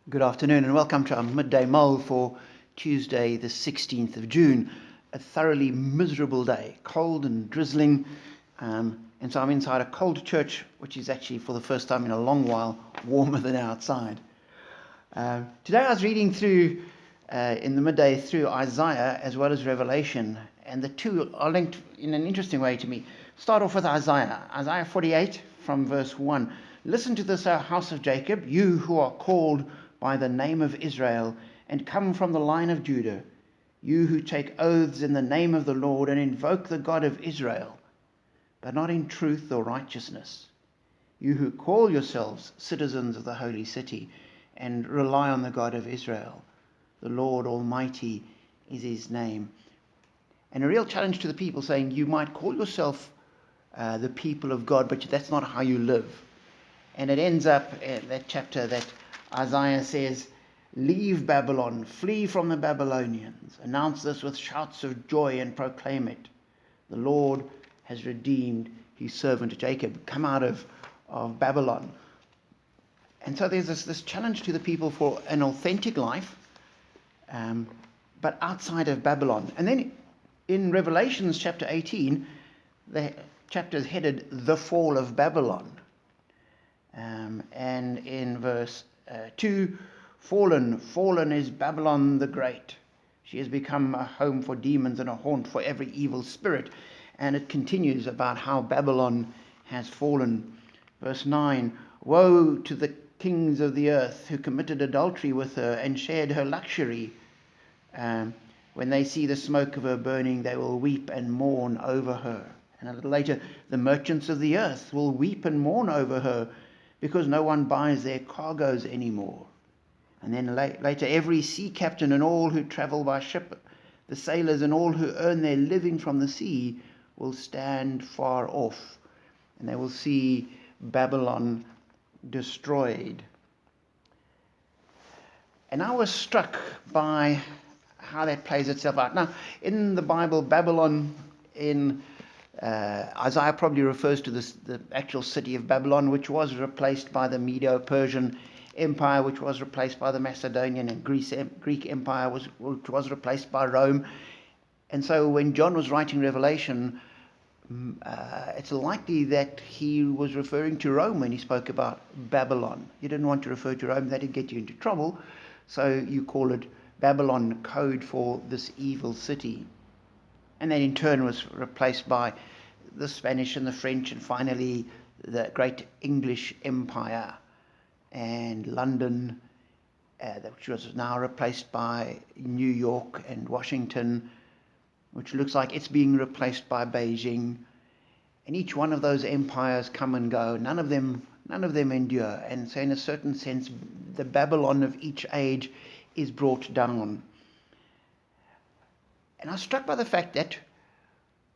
Good afternoon and welcome to our Midday Mull for Tuesday the 16th of June. A thoroughly miserable day, cold and drizzling, and so I'm inside a cold church, which is actually for the first time in a long while warmer than outside. Today I was reading through, in the midday, through Isaiah as well as Revelation, and the two are linked in an interesting way to me. Start off with Isaiah 48 from verse 1. Listen to this, house of Jacob, you who are called by the name of Israel, and come from the line of Judah, you who take oaths in the name of the Lord and invoke the God of Israel, but not in truth or righteousness. You who call yourselves citizens of the holy city and rely on the God of Israel. The Lord Almighty is his name. And a real challenge to the people, saying you might call yourself the people of God, but that's not how you live. And it ends up in that chapter that Isaiah says, leave Babylon, flee from the Babylonians. Announce this with shouts of joy and proclaim it. The Lord has redeemed his servant Jacob. Come out of Babylon. And so there's this challenge to the people for an authentic life, but outside of Babylon. And then in Revelations chapter 18, the chapter is headed The Fall of Babylon. And in verse 2, fallen is Babylon the Great. She has become a home for demons and a haunt for every evil spirit. And it continues about how Babylon has fallen. Verse 9, woe to the kings of the earth who committed adultery with her and shared her luxury. When they see the smoke of her burning, they will weep and mourn over her. And a little later, the merchants of the earth will weep and mourn over her, because no one buys their cargoes anymore. And then later, every sea captain and all who travel by ship, the sailors and all who earn their living from the sea, will stand far off, and they will see Babylon destroyed. And I was struck by how that plays itself out. Now, in the Bible, Babylon in Isaiah probably refers to the actual city of Babylon, which was replaced by the Medo-Persian Empire, which was replaced by the Macedonian and Greek Empire, which was replaced by Rome. And so when John was writing Revelation, it's likely that he was referring to Rome when he spoke about Babylon. You didn't want to refer to Rome, that'd get you into trouble. So you call it Babylon, code for this evil city. And then in turn was replaced by the Spanish and the French, and finally the great English Empire, and London, which was now replaced by New York and Washington, which looks like it's being replaced by Beijing. And each one of those empires come and go. None of them endure. And so in a certain sense, the Babylon of each age is brought down. And I was struck by the fact that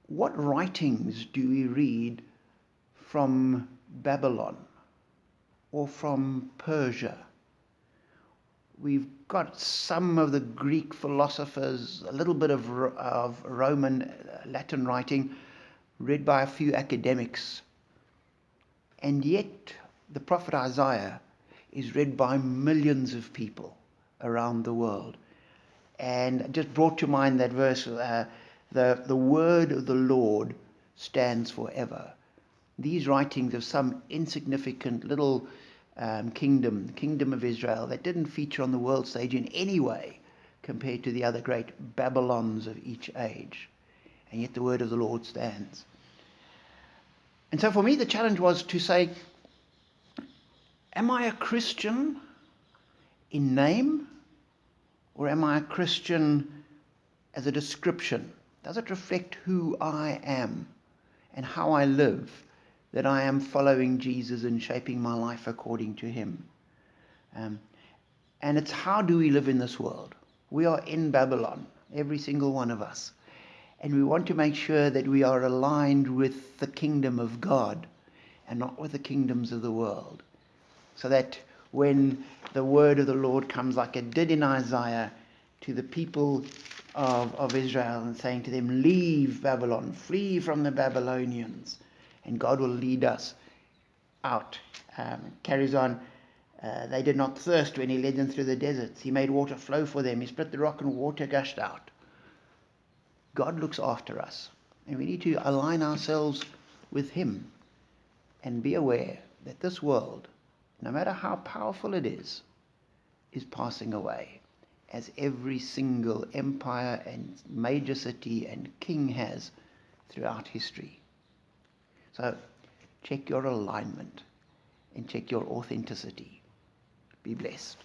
what writings do we read from Babylon or from Persia? We've got some of the Greek philosophers, a little bit of Roman Latin writing read by a few academics. And yet the prophet Isaiah is read by millions of people around the world. And just brought to mind that verse, the word of the Lord stands forever. These writings of some insignificant little kingdom of Israel that didn't feature on the world stage in any way compared to the other great Babylons of each age. And yet the word of the Lord stands. And so for me the challenge was to say, am I a Christian in name? Or am I a Christian as a description? Does it reflect who I am and how I live, that I am following Jesus and shaping my life according to him? And it's how do we live in this world? We are in Babylon, every single one of us. And we want to make sure that we are aligned with the kingdom of God and not with the kingdoms of the world. So that when the word of the Lord comes like it did in Isaiah to the people of Israel, and saying to them, leave Babylon, flee from the Babylonians, and God will lead us out. Carries on, They did not thirst when he led them through the deserts. He made water flow for them. He split the rock and water gushed out. God looks after us. And we need to align ourselves with him and be aware that this world, no matter how powerful it is passing away, as every single empire and major city and king has throughout history. So check your alignment and check your authenticity. Be blessed.